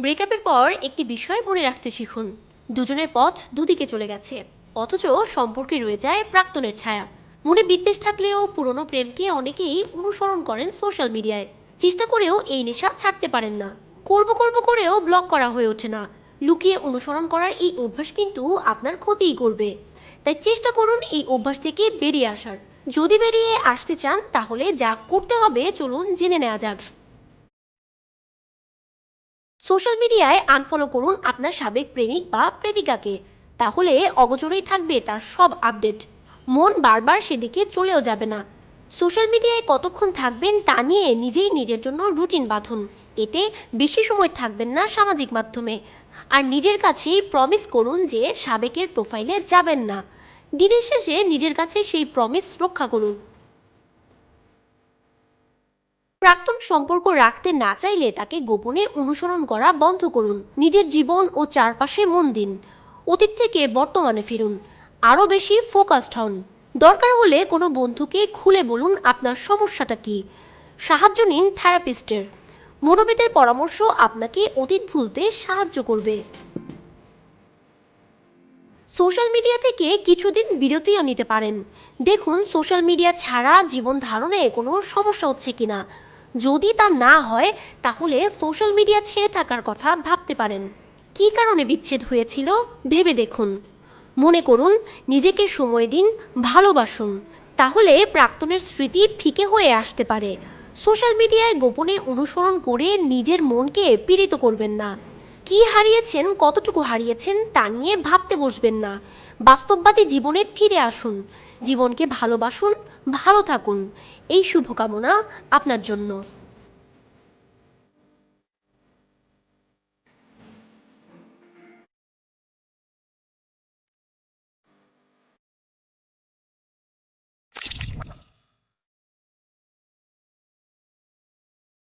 ব্রেকআপের পর একটি বিষয় মনে রাখতে শিখুন। দুজনের পথ দুদিকে চলে গেছে, অথচ সম্পর্কে রয়ে যায় প্রাক্তনের ছায়া। মনে বিদ্বেষ থাকলেও পুরনো প্রেমকে অনেকেই অনুসরণ করেন সোশ্যাল মিডিয়ায়। চেষ্টা করেও এই নেশা ছাড়তে পারেন না। করব করেও ব্লক করা হয়ে ওঠে না। লুকিয়ে অনুসরণ করার এই অভ্যাস কিন্তু আপনার ক্ষতিই করবে। তাই চেষ্টা করুন এই অভ্যাস থেকে বেরিয়ে আসার। যদি বেরিয়ে আসতে চান তাহলে যা করতে হবে চলুন জেনে নেওয়া যাক। সোশ্যাল মিডিয়ায় আনফলো করুন আপনার সাবেক প্রেমিক বা প্রেমিকাকে। তাহলে অগোচরেই থাকবে তার সব আপডেট। মন বারবার সেদিকে চলেও যাবে না। সোশ্যাল মিডিয়ায় কতক্ষণ থাকবেন তা নিয়ে নিজেই নিজের জন্য রুটিন বাঁধুন। এতে বেশি সময় থাকবেন না সামাজিক মাধ্যমে। আর নিজের কাছেই প্রমিস করুন যে সাবেকের প্রোফাইলে যাবেন না। দিনের শেষে নিজের কাছে সেই প্রমিস রক্ষা করুন। প্রাক্তন সম্পর্ক রাখতে না চাইলে তাকে গোপনে অনুসরণ করা বন্ধ করুন। নিজের জীবন ও চারপাশে মন দিন। অতীত থেকে বর্তমানে ফিরুন। আরও বেশি ফোকাসড হন। দরকার হলে কোনো বন্ধুকে খুলে বলুন আপনার সমস্যাটা কি। সাহায্য নিন থেরাপিস্টের। মনোবিদের পরামর্শ আপনাকে অতীত ভুলতে সাহায্য করবে। সোশ্যাল মিডিয়া থেকে কিছুদিন বিরতিও নিতে পারেন। দেখুন সোশ্যাল মিডিয়া ছাড়া জীবন ধারণে কোনো সমস্যা হচ্ছে কিনা। যদি তা না হয় তাহলে সোশ্যাল মিডিয়া ছেড়ে থাকার কথা ভাবতে পারেন। কী কারণে বিচ্ছেদ হয়েছিল ভেবে দেখুন। মনে করুন, নিজেকে সময় দিন, ভালোবাসুন। তাহলে প্রাক্তনের স্মৃতি ফিকে হয়ে আসতে পারে। সোশ্যাল মিডিয়ায় গোপনে অনুসরণ করে নিজের মনকে পীড়িত করবেন না। কি হারিয়েছেন, কতটুকু হারিয়েছেন তা নিয়ে ভাবতে বসবেন না। বাস্তববাদী জীবনে ফিরে আসুন। জীবনকে ভালোবাসুন, ভালো থাকুন। এই শুভকামনা আপনার জন্য।